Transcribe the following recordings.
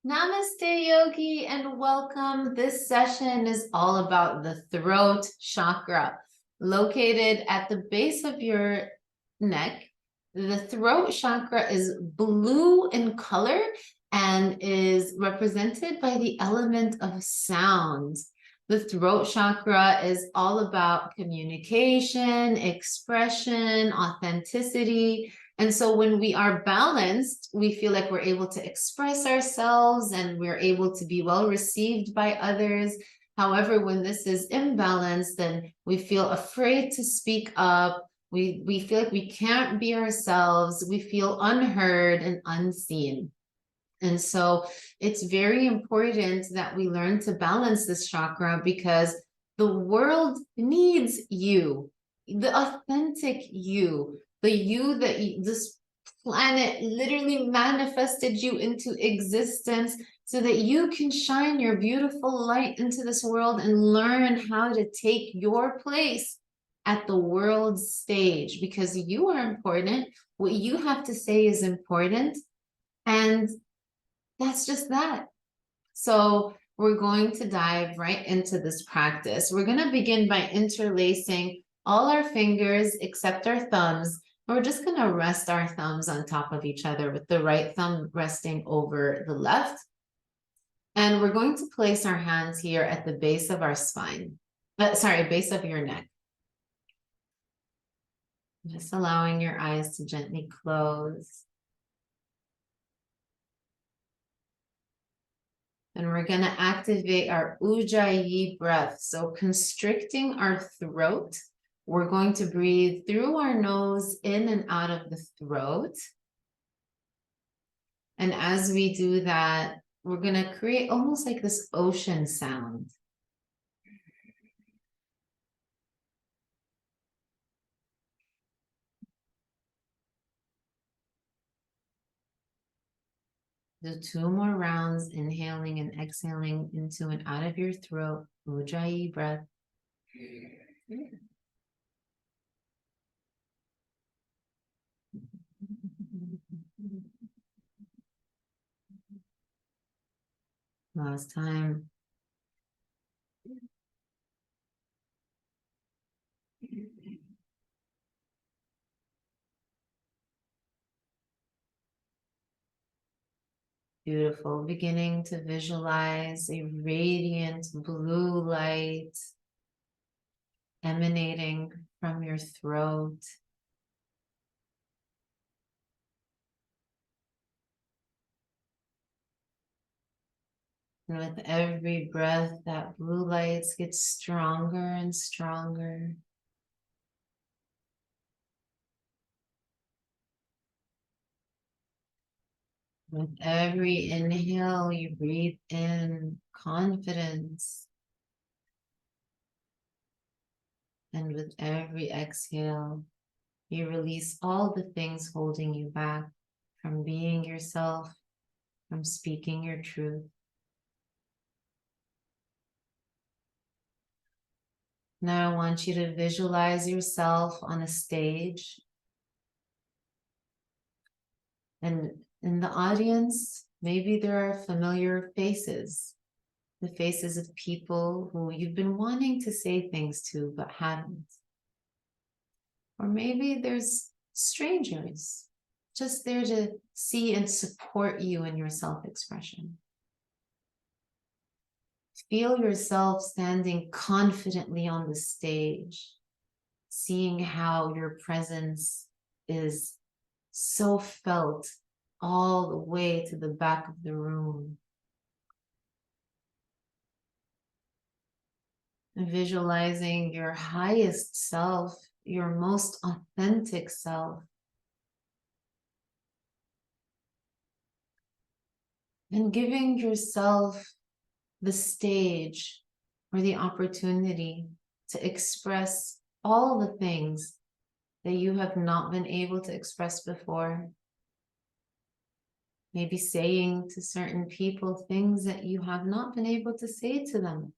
Namaste, Yogi, and welcome. This session is all about the throat chakra, located at the base of your neck. The throat chakra is blue in color and is represented by the element of sound. The throat chakra is all about communication, expression, authenticity. And so when we are balanced, we feel like we're able to express ourselves and we're able to be well received by others. However, when this is imbalanced, then we feel afraid to speak up. We feel like we can't be ourselves. We feel unheard and unseen. And so it's very important that we learn to balance this chakra because the world needs you, the authentic you, the you that this planet literally manifested you into existence so that you can shine your beautiful light into this world and learn how to take your place at the world's stage, because you are important. What you have to say is important. And that's just that. So we're going to dive right into this practice. We're going to begin by interlacing all our fingers except our thumbs. We're just going to rest our thumbs on top of each other with the right thumb resting over the left. And we're going to place our hands here at the base of our spine. Base of your neck. Just allowing your eyes to gently close. And we're going to activate our Ujjayi breath. So constricting our throat, we're going to breathe through our nose in and out of the throat. And as we do that, we're going to create almost like this ocean sound. Do 2 more rounds, inhaling and exhaling into and out of your throat. Ujjayi breath. Last time. Beautiful. Beginning to visualize a radiant blue light emanating from your throat. And with every breath, that blue light gets stronger and stronger. With every inhale, you breathe in confidence. And with every exhale, you release all the things holding you back from being yourself, from speaking your truth. Now I want you to visualize yourself on a stage. And in the audience, maybe there are familiar faces, the faces of people who you've been wanting to say things to but haven't. Or maybe there's strangers just there to see and support you in your self-expression. Feel yourself standing confidently on the stage, seeing how your presence is so felt all the way to the back of the room. And visualizing your highest self, your most authentic self. And giving yourself the stage or the opportunity to express all the things that you have not been able to express before. Maybe saying to certain people things that you have not been able to say to them.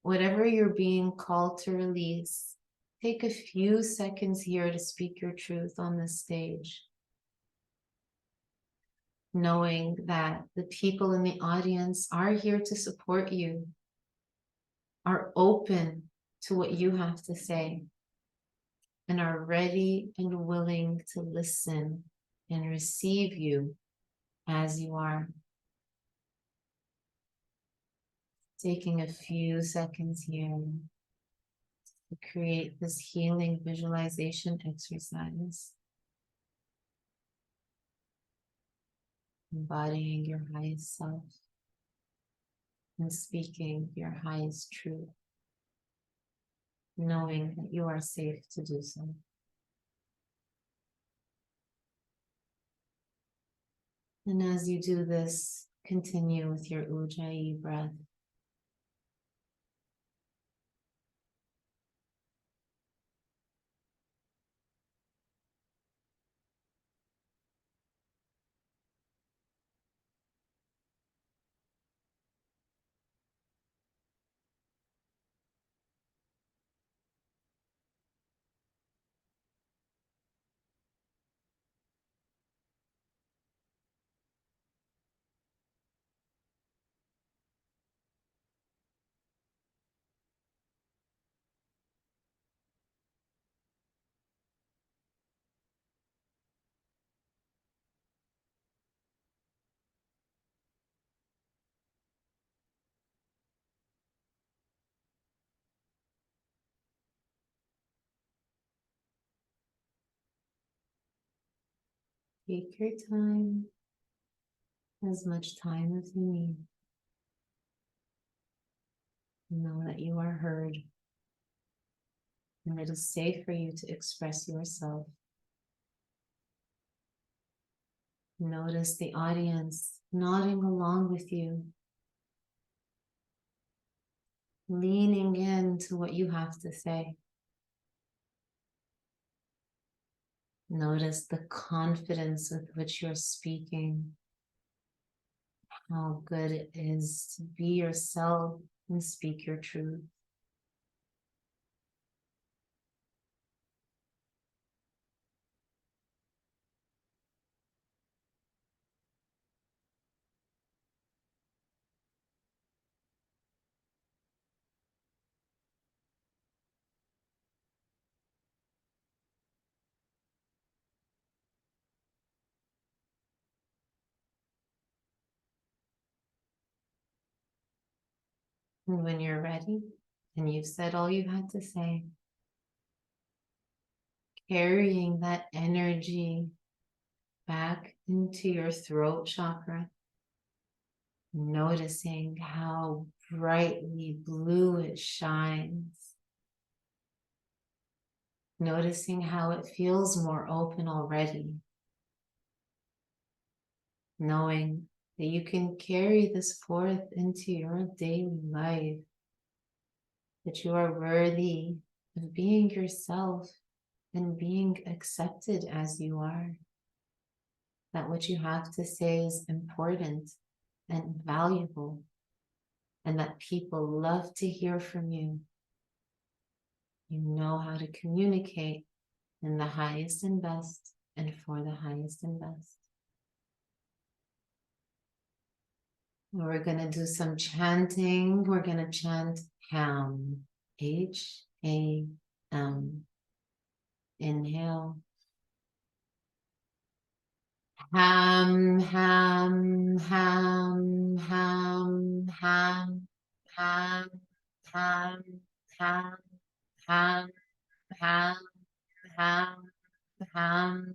Whatever you're being called to release, take a few seconds here to speak your truth on this stage. knowing that the people in the audience are here to support you, are open to what you have to say, and are ready and willing to listen and receive you as you are. Taking a few seconds here to create this healing visualization exercise. Embodying your highest self and speaking your highest truth, knowing that you are safe to do so. And as you do this, continue with your Ujjayi breath. Take your time, as much time as you need. Know that you are heard, and it is safe for you to express yourself. Notice the audience nodding along with you, leaning into what you have to say. Notice the confidence with which you're speaking, how good it is to be yourself and speak your truth. And when you're ready and you've said all you had to say, carrying that energy back into your throat chakra, noticing how brightly blue it shines, noticing how it feels more open already, knowing that you can carry this forth into your daily life, that you are worthy of being yourself and being accepted as you are, that what you have to say is important and valuable, and that people love to hear from you. You know how to communicate in the highest and best and for the highest and best. We're going to do some chanting. We're going to chant Ham, H-A-M. Inhale. Ham, ham, ham, ham, ham, ham, ham, ham, ham, ham, ham, ham.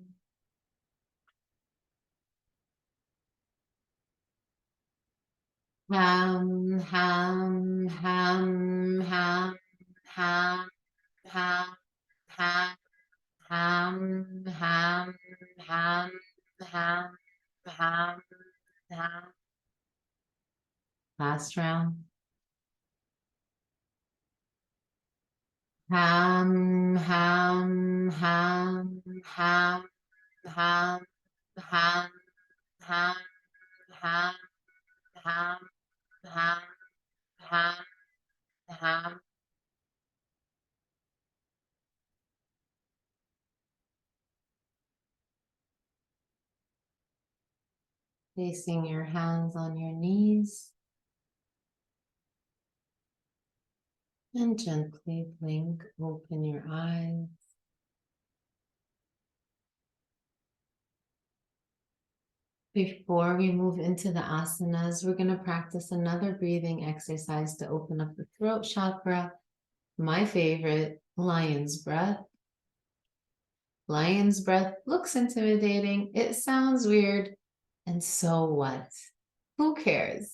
Ham, ham, ham, ham, ham, ham, ham, ham, ham, ham, ham, ham, ham. Last round. Ham, ham, ham, ham, ham, ham, ham, ham, ham, ham, ham, ham. Placing your hands on your knees. And gently blink, open your eyes. Before we move into the asanas, we're going to practice another breathing exercise to open up the throat chakra. My favorite, lion's breath. Lion's breath looks intimidating. It sounds weird. And so what? Who cares?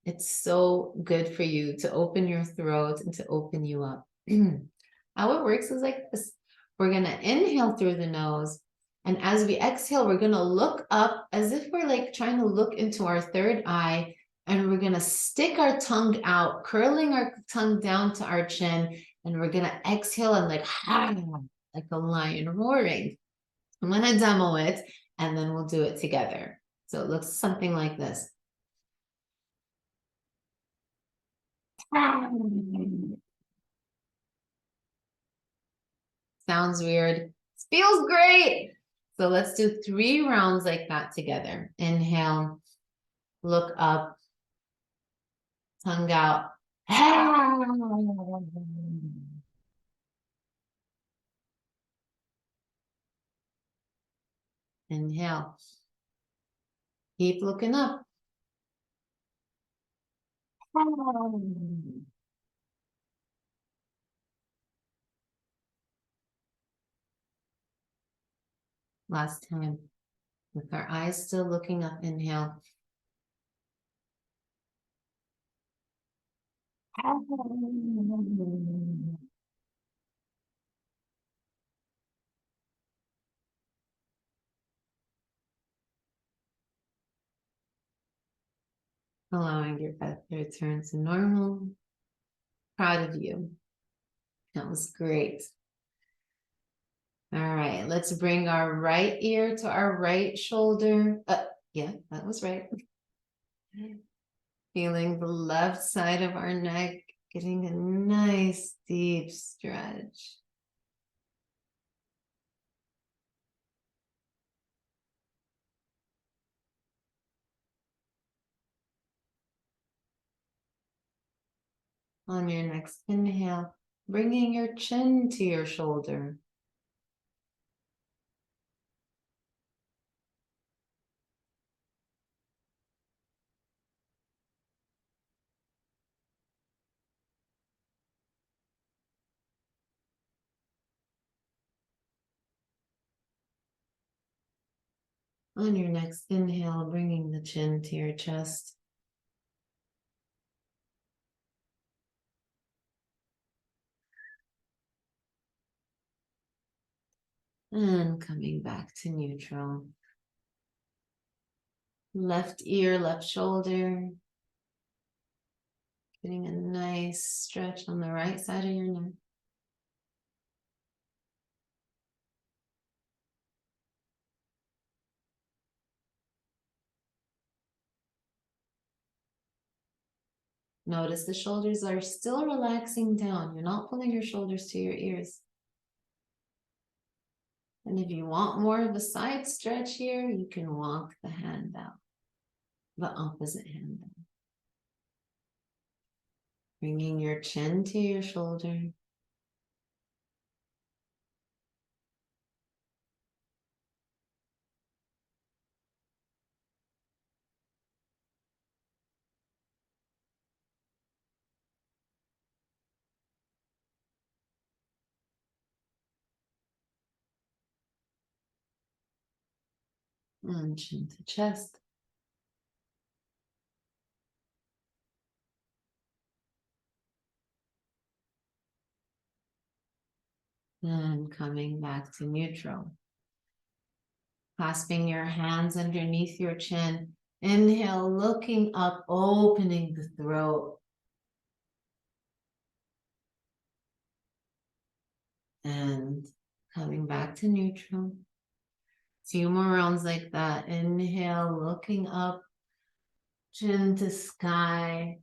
It's so good for you to open your throat and to open you up. How it works is like this. We're going to inhale through the nose. And as we exhale, we're going to look up as if we're like trying to look into our third eye. And we're going to stick our tongue out, curling our tongue down to our chin. And we're going to exhale and like a lion roaring. I'm going to demo it and then we'll do it together. So it looks something like this. Sounds weird. Feels great. So let's do 3 rounds like that together. Inhale, look up, tongue out. Inhale. Keep looking up. Last time. With our eyes still looking up, inhale. Allowing your breath to return to normal. Proud of you. That was great. All right, let's bring our right ear to our right shoulder. Yeah, that was right. Feeling the left side of our neck, getting a nice deep stretch. On your next inhale, bringing your chin to your shoulder. On your next inhale, bringing the chin to your chest. And coming back to neutral. Left ear, left shoulder. Getting a nice stretch on the right side of your neck. Notice the shoulders are still relaxing down. You're not pulling your shoulders to your ears. And if you want more of a side stretch here, you can walk the hand out, the opposite hand out. Bringing your chin to your shoulder. And chin to chest. And coming back to neutral. Clasping your hands underneath your chin. Inhale, looking up, opening the throat. And coming back to neutral. 2 more rounds like that. Inhale, looking up, chin to sky.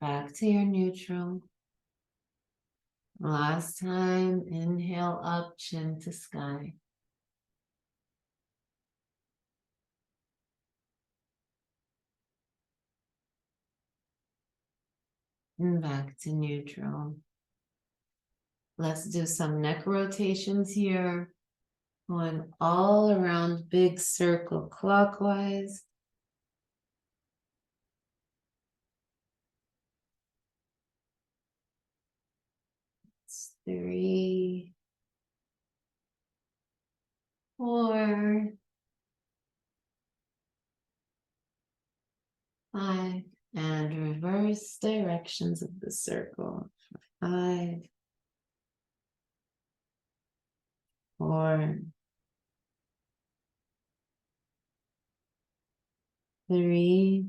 Back to your neutral. Last time, inhale up, chin to sky. and back to neutral. Let's do some neck rotations here, going all around, big circle clockwise. 3, 4, 5, and reverse directions of the circle. 5, 4, 3,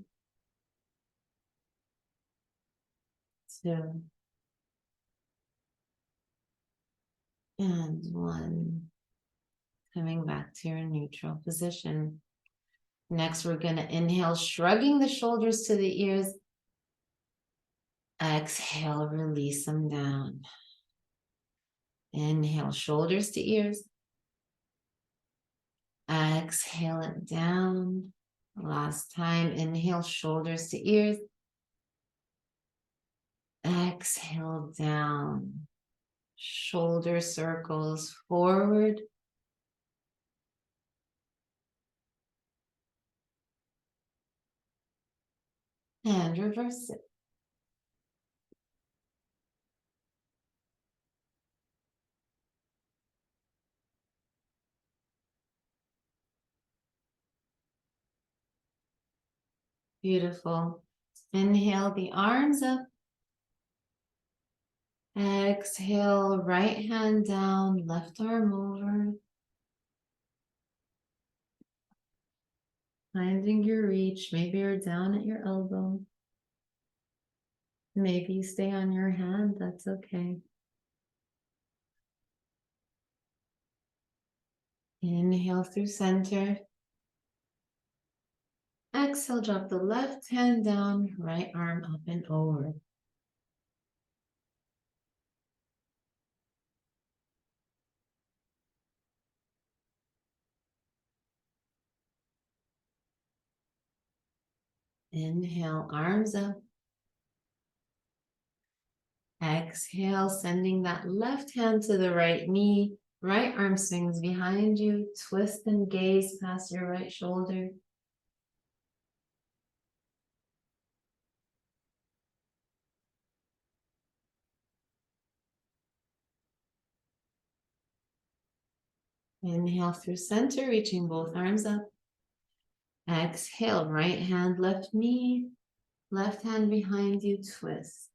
2, and 1. Coming back to your neutral position. Next, we're going to inhale, shrugging the shoulders to the ears. Exhale, release them down. Inhale, shoulders to ears. Exhale it down. Last time, inhale, shoulders to ears. Exhale down. Shoulder circles forward. And reverse it. Beautiful. Inhale the arms up. Exhale, right hand down, left arm over. Finding your reach. Maybe you're down at your elbow. Maybe you stay on your hand. That's okay. Inhale through center. Exhale, drop the left hand down, right arm up and over. Inhale, arms up. Exhale, sending that left hand to the right knee. Right arm swings behind you. Twist and gaze past your right shoulder. Inhale through center, reaching both arms up. Exhale, right hand, left knee. Left hand behind you, twist.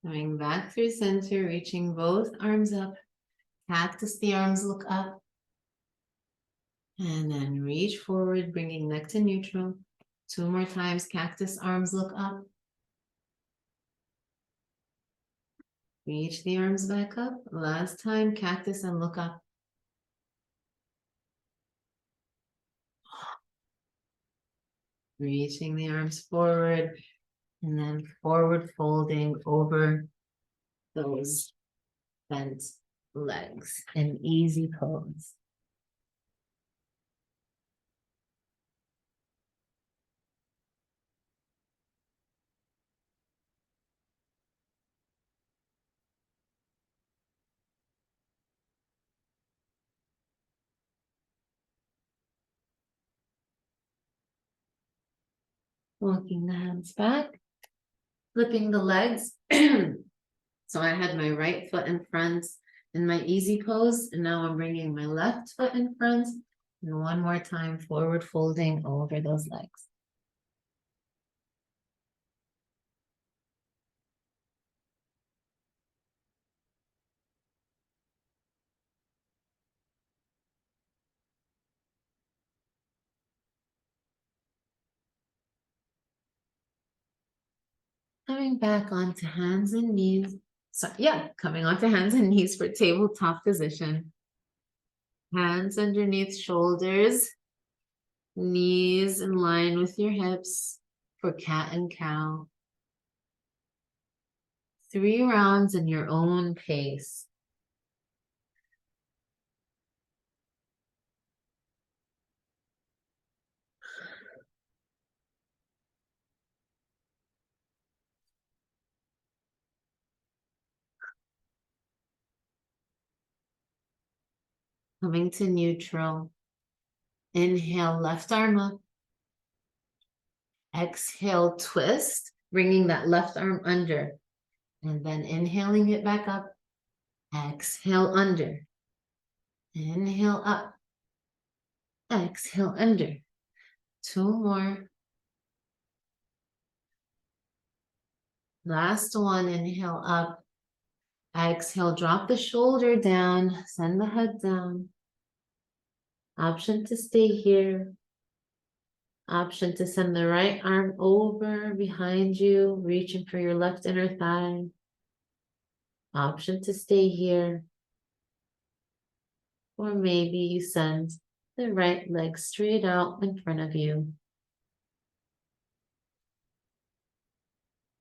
Coming back through center, reaching both arms up. Cactus the arms, look up. And then reach forward, bringing neck to neutral. 2 more times, cactus arms, look up. Reach the arms back up. Last time, cactus and look up. Reaching the arms forward and then forward folding over those bent legs. An easy pose. Walking the hands back, flipping the legs. So I had my right foot in front in my easy pose, and now I'm bringing my left foot in front. And one more time, forward folding over those legs. Coming back onto hands and knees. So yeah, coming onto hands and knees for tabletop position. Hands underneath shoulders. Knees in line with your hips for cat and cow. 3 rounds in your own pace. Coming to neutral. Inhale, left arm up. Exhale, twist, bringing that left arm under. And then inhaling it back up. Exhale, under. Inhale, up. Exhale, under. 2 more. Last one, inhale, up. Exhale, drop the shoulder down. Send the head down. Option to stay here. Option to send the right arm over behind you, reaching for your left inner thigh. Option to stay here. Or maybe you send the right leg straight out in front of you.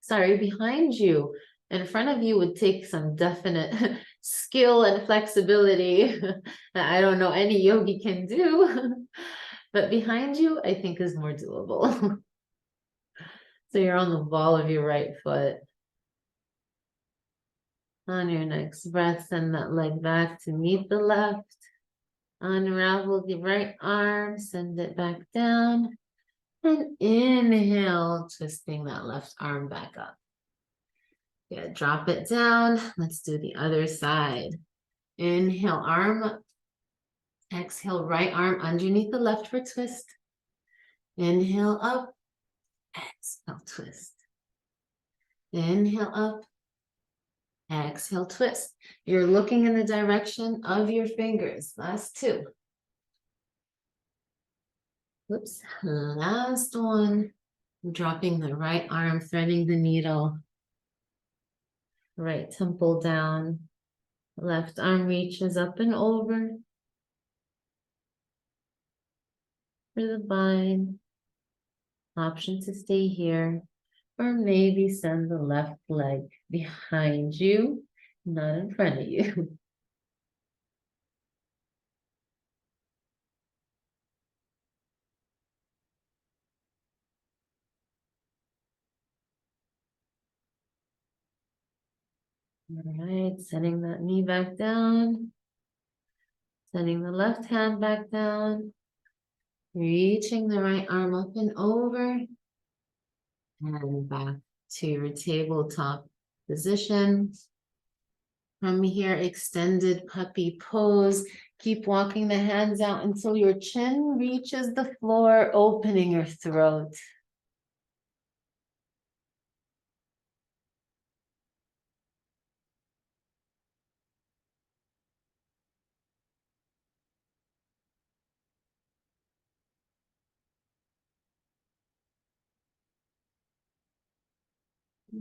Sorry, behind you. In front of you would take some definite skill and flexibility that I don't know any yogi can do. But behind you, I think is more doable. So you're on the ball of your right foot. On your next breath, send that leg back to meet the left. Unravel the right arm, send it back down. And inhale, twisting that left arm back up. Yeah, drop it down. Let's do the other side. Inhale, arm up. Exhale, right arm underneath the left for twist. Inhale up. Exhale, twist. Inhale up. Exhale, twist. You're looking in the direction of your fingers. Last 2. Whoops. Last one. Dropping the right arm, threading the needle. Right temple down. Left arm reaches up and over. For the bind. Option to stay here. Or maybe send the left leg behind you, not in front of you. All right, setting that knee back down. Sending the left hand back down. Reaching the right arm up and over. And back to your tabletop position. From here, extended puppy pose. Keep walking the hands out until your chin reaches the floor, opening your throat.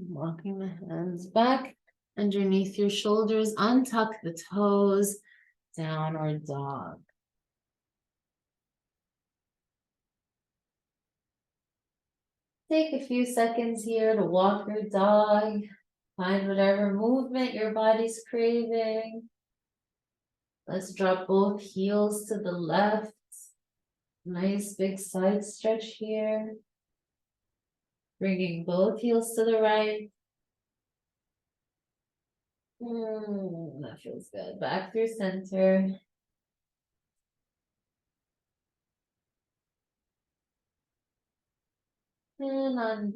Walking the hands back underneath your shoulders, untuck the toes, downward dog. Take a few seconds here to walk your dog. Find whatever movement your body's craving. Let's drop both heels to the left. Nice big side stretch here. Bringing both heels to the right. That feels good. Back through center. And on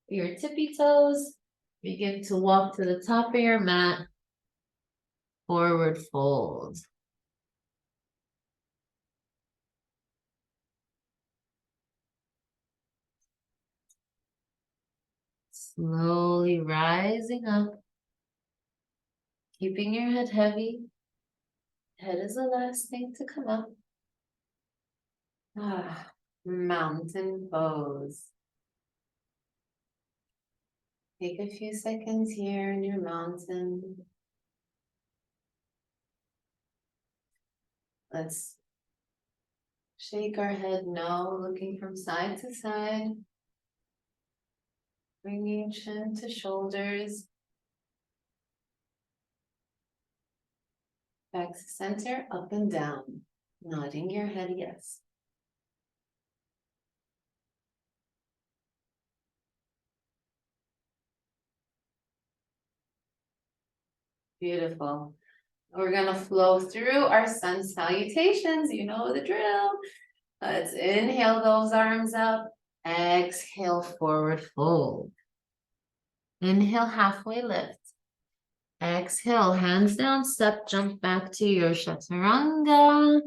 your tippy toes, begin to walk to the top of your mat. Forward fold. Slowly rising up. Keeping your head heavy. Head is the last thing to come up. Mountain pose. Take a few seconds here in your mountain. Let's shake our head no, looking from side to side. Bringing chin to shoulders. Back to center, up and down. Nodding your head yes. Beautiful. We're gonna flow through our sun salutations. You know the drill. Let's inhale those arms up. Exhale, forward fold. Inhale, halfway lift. Exhale, hands down, step, jump back to your chaturanga.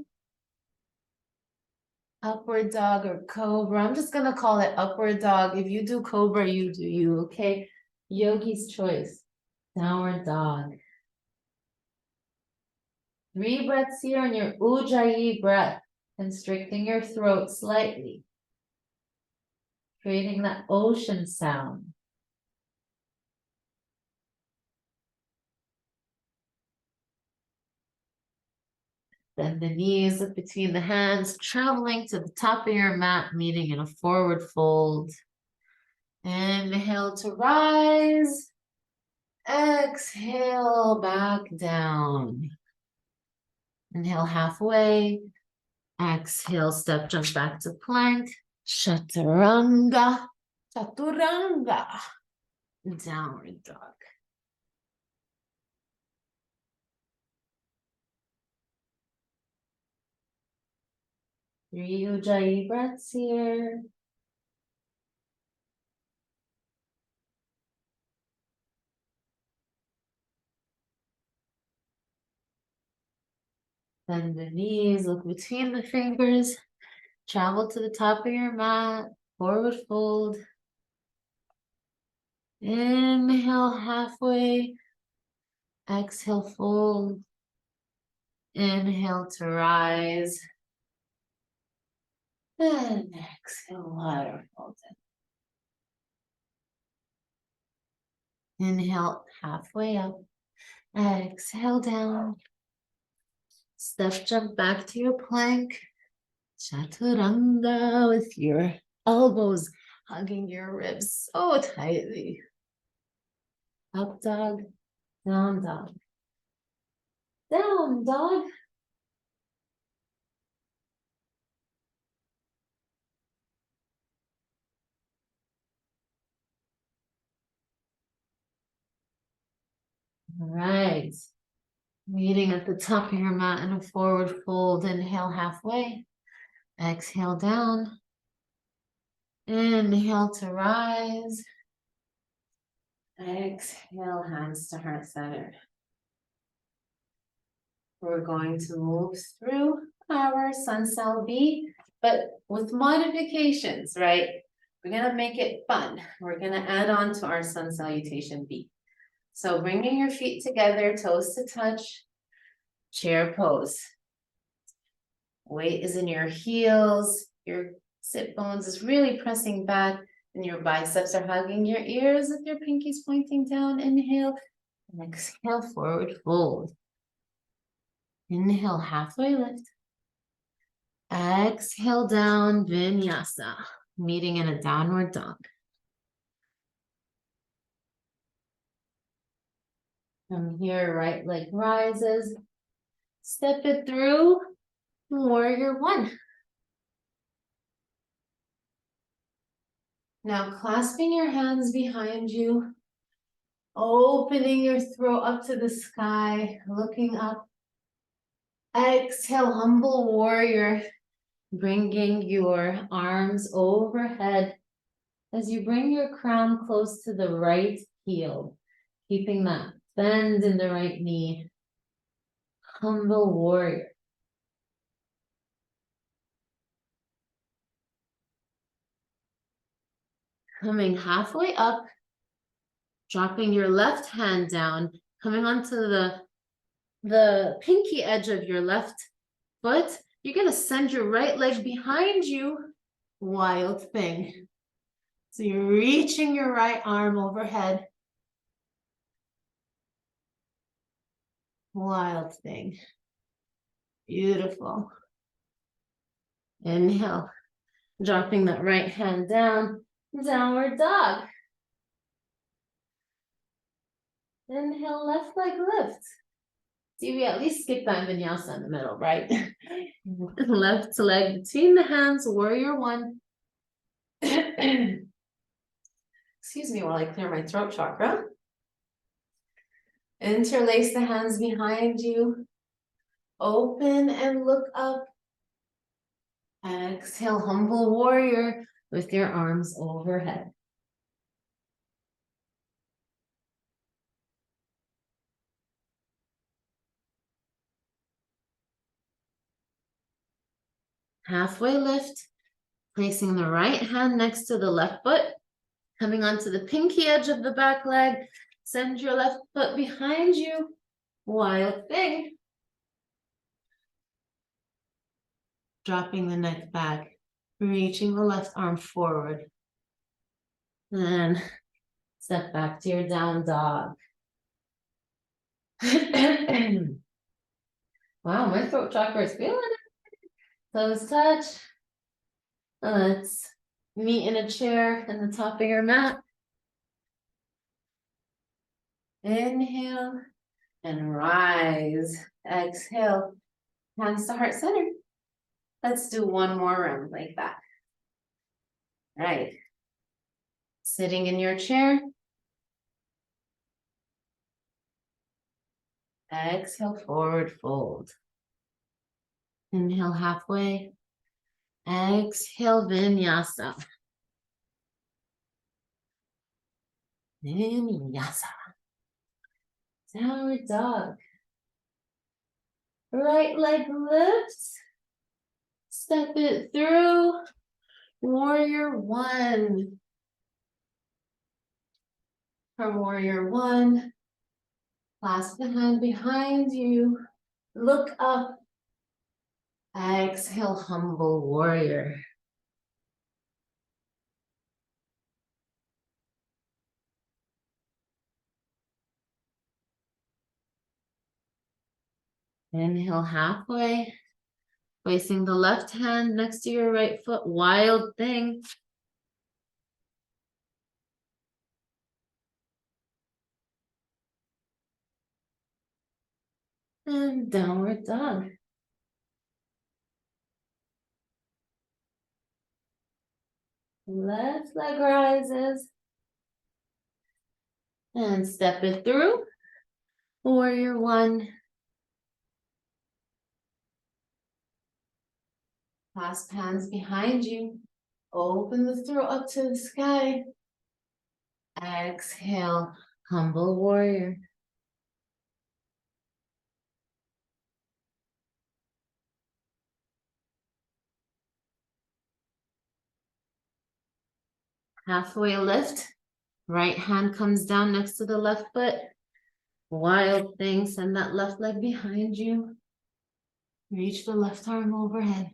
Upward dog or cobra. I'm just gonna call it upward dog. If you do cobra, you do you, okay? Yogi's choice. Downward dog. 3 breaths here on your Ujjayi breath, constricting your throat slightly, creating that ocean sound. Bend the knees, look between the hands, traveling to the top of your mat, meeting in a forward fold. Inhale to rise. Exhale, back down. Inhale halfway. Exhale, step, jump back to plank. Chaturanga. Chaturanga. Downward dog. 3 Ujjayi breaths here. Bend the knees, look between the fingers. Travel to the top of your mat. Forward fold. Inhale halfway. Exhale, fold. Inhale to rise. And exhale, water fold. Inhale halfway up. Exhale down. Step jump back to your plank. Chaturanga with your elbows hugging your ribs so tightly. Up dog, down dog. Down dog. All right. Meeting at the top of your mat in a forward fold. Inhale halfway. Exhale down. Inhale to rise. Exhale, hands to heart center. We're going to move through our sun cell B, but with modifications, right? We're gonna make it fun. We're gonna add on to our sun salutation B. So bringing your feet together, toes to touch, chair pose. Weight is in your heels, your sit bones is really pressing back, and your biceps are hugging your ears with your pinkies pointing down. Inhale, and exhale, forward fold. Inhale, halfway lift. Exhale down, vinyasa, meeting in a downward dog. From here, right leg rises. Step it through, warrior one. Now clasping your hands behind you, opening your throat up to the sky, looking up. Exhale, humble warrior, bringing your arms overhead as you bring your crown close to the right heel, keeping that bend in the right knee. Humble warrior. Coming halfway up, dropping your left hand down, coming onto the pinky edge of your left foot. You're going to send your right leg behind you. Wild thing. So you're reaching your right arm overhead. Wild thing. Beautiful. Inhale. Dropping that right hand down. Downward dog. Inhale, left leg lift. See, we at least skip that vinyasa in the middle, right? Left leg between the hands, warrior one. Excuse me while I clear my throat chakra. Interlace the hands behind you. Open and look up. Exhale, humble warrior with your arms overhead. Halfway lift, placing the right hand next to the left foot, coming onto the pinky edge of the back leg. Send your left foot behind you. Wild thing. Dropping the neck back, reaching the left arm forward. And step back to your down dog. Wow, my throat chakra is feeling it. Toes touch. Let's meet in a chair in the top of your mat. Inhale and rise. Exhale. Hands to heart center. Let's do one more round like that. Right. Sitting in your chair. Exhale, forward fold. Inhale halfway. Exhale, vinyasa. Vinyasa. Downward dog. Right leg lifts. Step it through. Warrior one. From warrior one, clasp the hand behind you. Look up. Exhale, humble warrior. Inhale halfway, placing the left hand next to your right foot, wild thing. And downward dog. Left leg rises. And step it through. Warrior one. Clasp hands behind you. Open the throat up to the sky. Exhale, humble warrior. Halfway lift. Right hand comes down next to the left foot. Wild thing, send that left leg behind you. Reach the left arm overhead.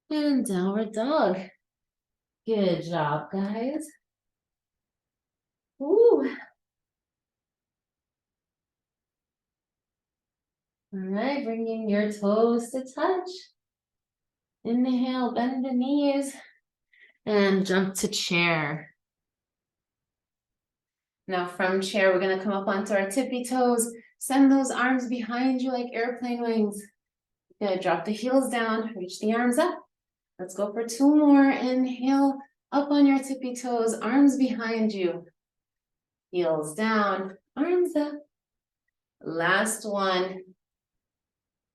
And downward dog. Good job, guys. Woo. All right, bringing your toes to touch. Inhale, bend the knees. And jump to chair. Now from chair, we're gonna come up onto our tippy toes. Send those arms behind you like airplane wings. Good, drop the heels down, reach the arms up. Let's go for two more. Inhale, up on your tippy toes, arms behind you. Heels down, arms up. Last one.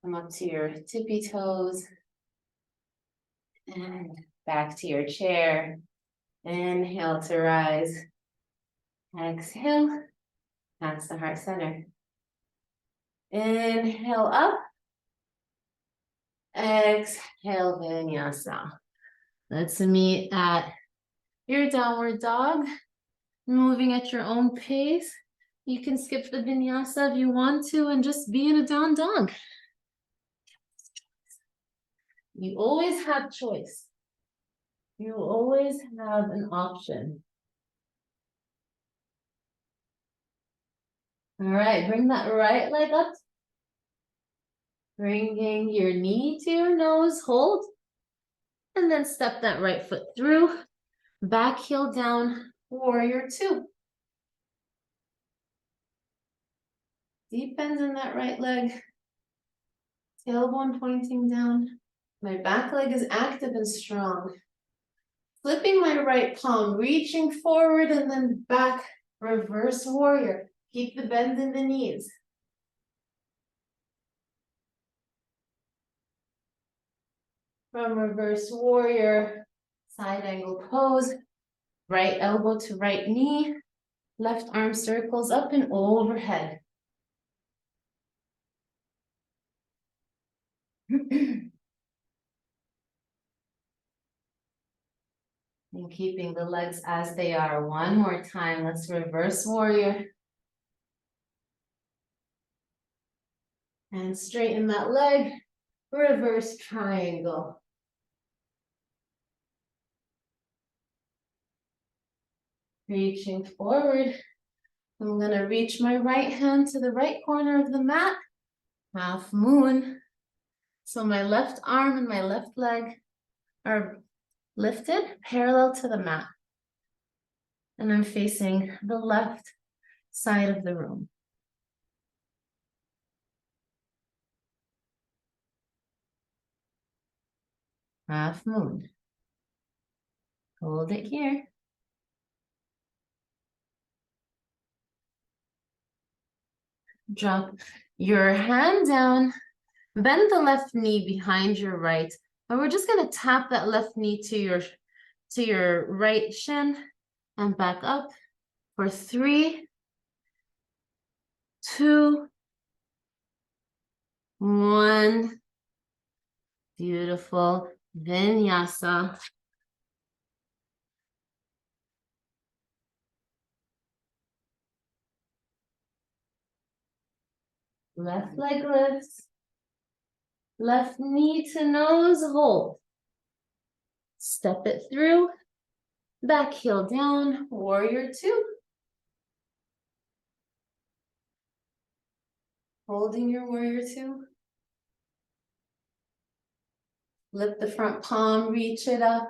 Come up to your tippy toes. And back to your chair. Inhale to rise. Exhale, hands to heart center. Inhale up. Exhale, vinyasa. Let's meet at your downward dog. Moving at your own pace. You can skip the vinyasa if you want to and just be in a down dog. You always have choice. You always have an option. All right, bring that right leg up. Bringing your knee to your nose, hold. And then step that right foot through. Back heel down, warrior two. Deep bend in that right leg. Tailbone pointing down. My back leg is active and strong. Flipping my right palm, reaching forward and then back, reverse warrior. Keep the bend in the knees. From reverse warrior, side angle pose, right elbow to right knee, left arm circles up and overhead. And keeping the legs as they are. One more time. Let's reverse warrior. And straighten that leg. Reverse triangle. Reaching forward. I'm going to reach my right hand to the right corner of the mat. Half moon. So my left arm and my left leg are lifted parallel to the mat. And I'm facing the left side of the room. Half moon. Hold it here. Drop your hand down. Bend the left knee behind your right. And we're just going to tap that left knee to your right shin and back up for 3, 2, 1. Beautiful. Vinyasa. Left leg lifts. Left knee to nose, hold. Step it through. Back heel down, warrior 2. Holding your warrior 2. Lift the front palm, reach it up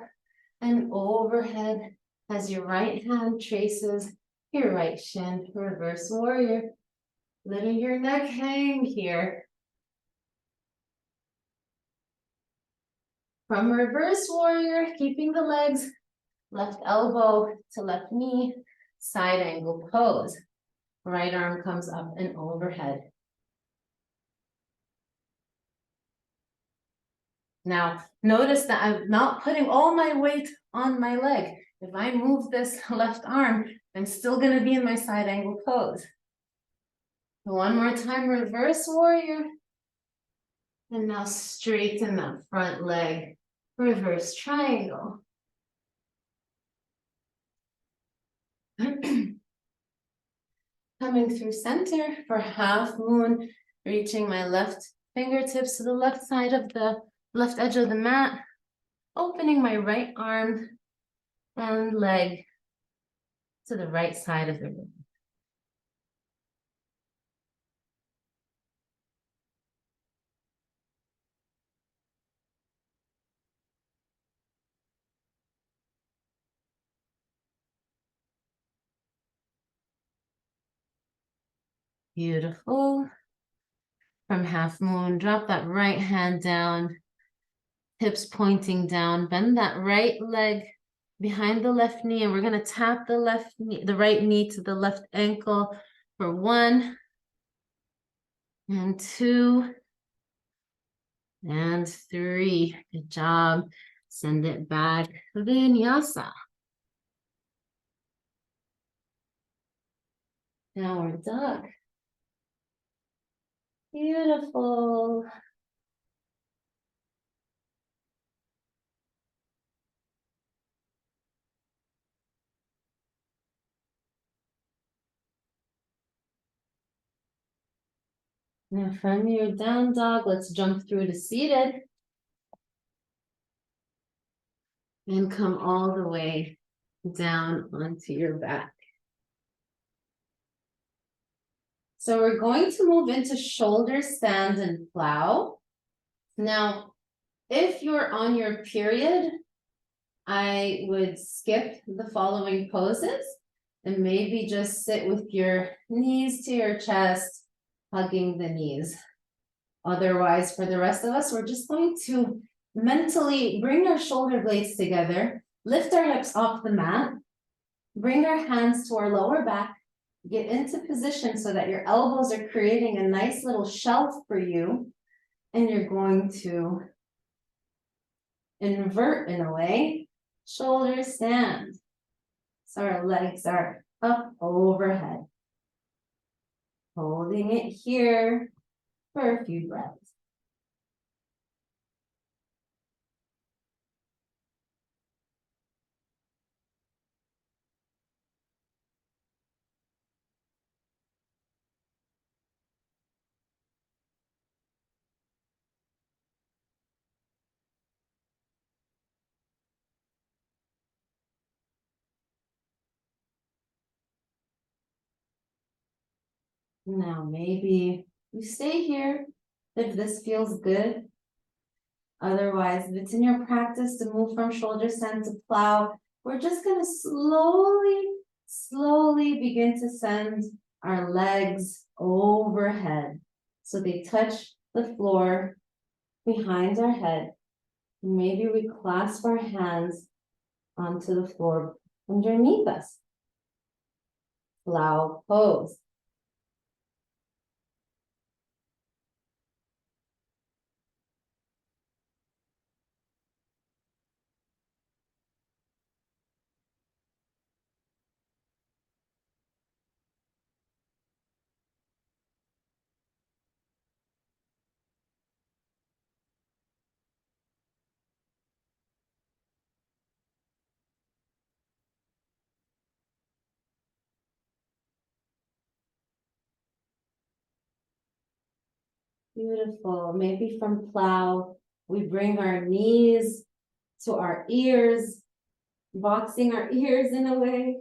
and overhead as your right hand traces your right shin. Reverse warrior. Letting your neck hang here. From reverse warrior, keeping the legs, left elbow to left knee, side angle pose. Right arm comes up and overhead. Now, notice that I'm not putting all my weight on my leg. If I move this left arm, I'm still going to be in my side angle pose. One more time, reverse warrior. And now straighten that front leg. Reverse triangle. Coming through center for half moon, reaching my left fingertips to the left side of the left edge of the mat, opening my right arm and leg to the right side of the room. Beautiful. From half moon, drop that right hand down, hips pointing down, bend that right leg behind the left knee, and we're going to tap the left knee, the right knee to the left ankle for 1 and 2 and 3. Good job. Send it back. Vinyasa. Downward dog. Beautiful. Now from your down dog, let's jump through to seated. And come all the way down onto your back. So we're going to move into shoulder stand and plow. Now, if you're on your period, I would skip the following poses and maybe just sit with your knees to your chest, hugging the knees. Otherwise, for the rest of us, we're just going to mentally bring our shoulder blades together, lift our hips off the mat, bring our hands to our lower back, get into position so that your elbows are creating a nice little shelf for you. And you're going to invert in a way, shoulders stand. So our legs are up overhead. Holding it here for a few breaths. Now, maybe you stay here if this feels good. Otherwise, if it's in your practice to move from shoulder stand to plow, we're just going to slowly begin to send our legs overhead. So they touch the floor behind our head. Maybe we clasp our hands onto the floor underneath us. Plow pose. Beautiful. Maybe from plow, we bring our knees to our ears, boxing our ears in a way.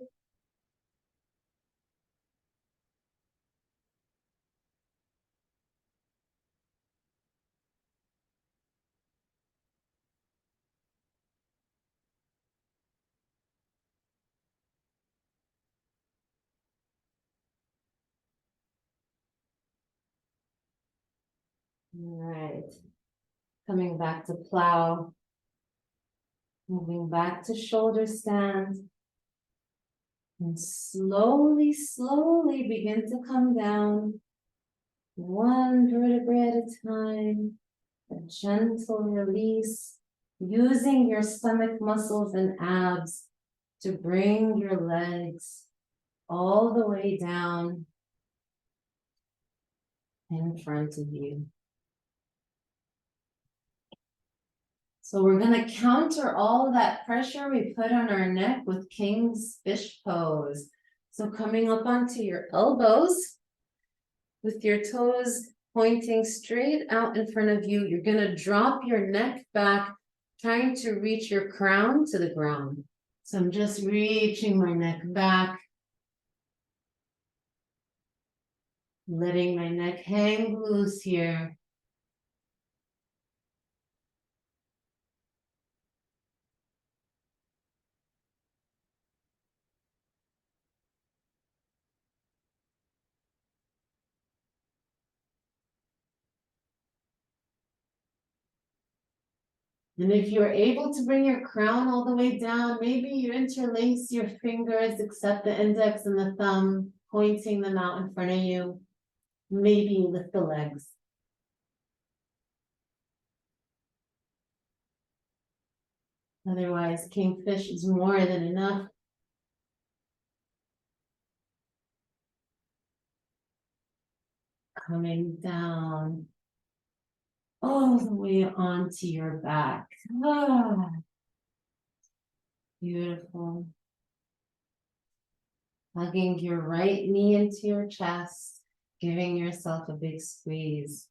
All right. Coming back to plow. Moving back to shoulder stand. And slowly begin to come down. One vertebrae at a time. A gentle release. Using your stomach muscles and abs to bring your legs all the way down in front of you. So we're going to counter all of that pressure we put on our neck with King's Fish pose. So coming up onto your elbows with your toes pointing straight out in front of you, you're going to drop your neck back, trying to reach your crown to the ground. So I'm just reaching my neck back, letting my neck hang loose here. And if you're able to bring your crown all the way down, maybe you interlace your fingers, except the index and the thumb, pointing them out in front of you. Maybe you lift the legs. Otherwise, Kingfish is more than enough. Coming down all the way onto your back. Ah, beautiful. Hugging your right knee into your chest, giving yourself a big squeeze.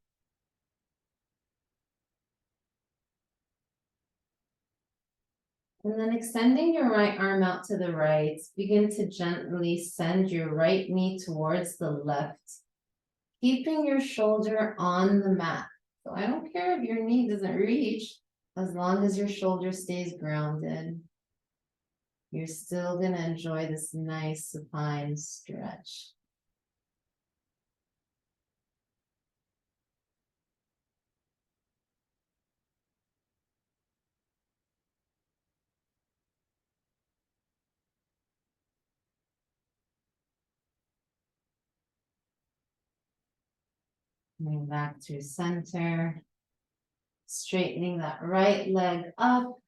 And then extending your right arm out to the right, begin to gently send your right knee towards the left, keeping your shoulder on the mat. So I don't care if your knee doesn't reach, as long as your shoulder stays grounded. You're still going to enjoy this nice supine stretch. Coming back to center. Straightening that right leg up.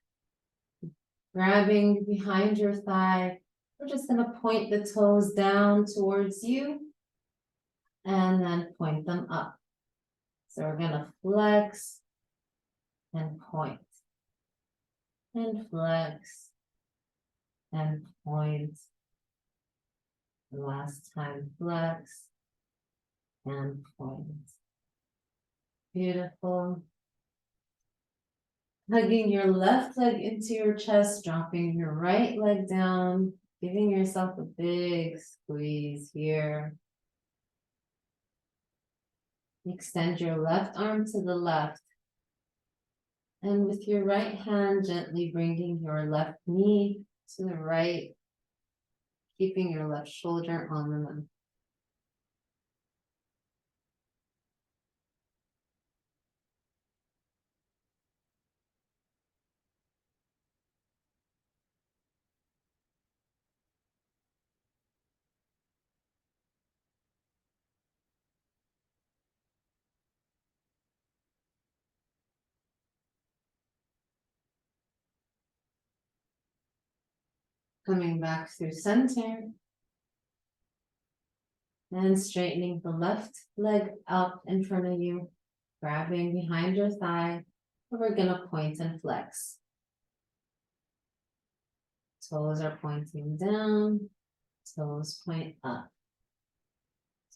Grabbing behind your thigh. We're just going to point the toes down towards you. And then point them up. So we're going to flex and point. And flex and point. Last time, flex and point. Beautiful. Hugging your left leg into your chest, dropping your right leg down, giving yourself a big squeeze here. Extend your left arm to the left. And with your right hand, gently bringing your left knee to the right, keeping your left shoulder on the mat. Coming back through center. And straightening the left leg up in front of you. Grabbing behind your thigh. And we're going to point and flex. Toes are pointing down. Toes point up.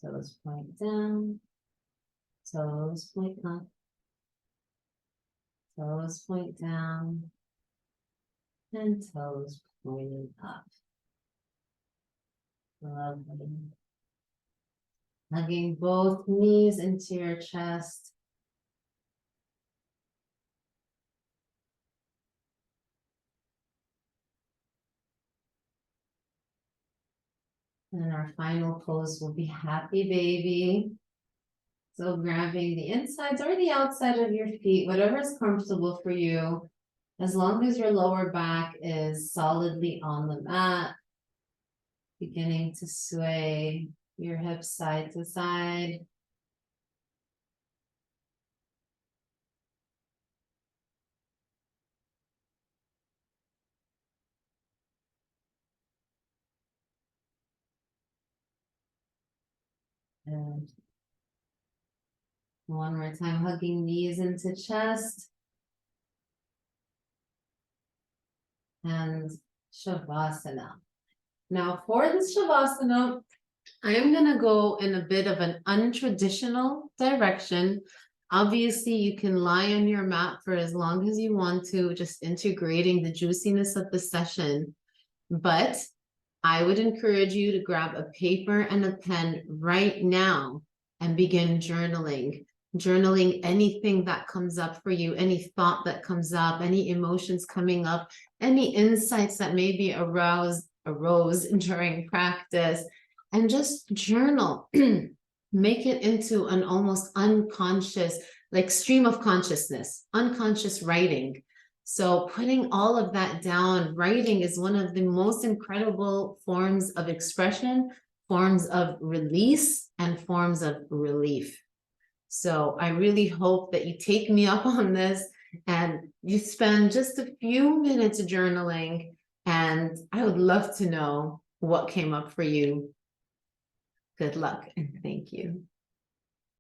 Toes point down. Toes point up. Toes point down. And toes pointing up. Lovely. Hugging both knees into your chest. And our final pose will be happy baby. So grabbing the insides or the outside of your feet, whatever is comfortable for you, as long as your lower back is solidly on the mat. Beginning to sway your hips side to side. And one more time, hugging knees into chest. And Shavasana. Now for this Shavasana, I am going to go in a bit of an untraditional direction. Obviously, you can lie on your mat for as long as you want to, just integrating the juiciness of the session. But I would encourage you to grab a paper and a pen right now and begin journaling. Journaling anything that comes up for you, any thought that comes up, any emotions coming up, any insights that maybe arose during practice, and just journal. Make it into an almost unconscious, like stream of consciousness, unconscious writing. So putting all of that down, writing is one of the most incredible forms of expression, forms of release, and forms of relief. So I really hope that you take me up on this and you spend just a few minutes journaling, and I would love to know what came up for you. Good luck and thank you.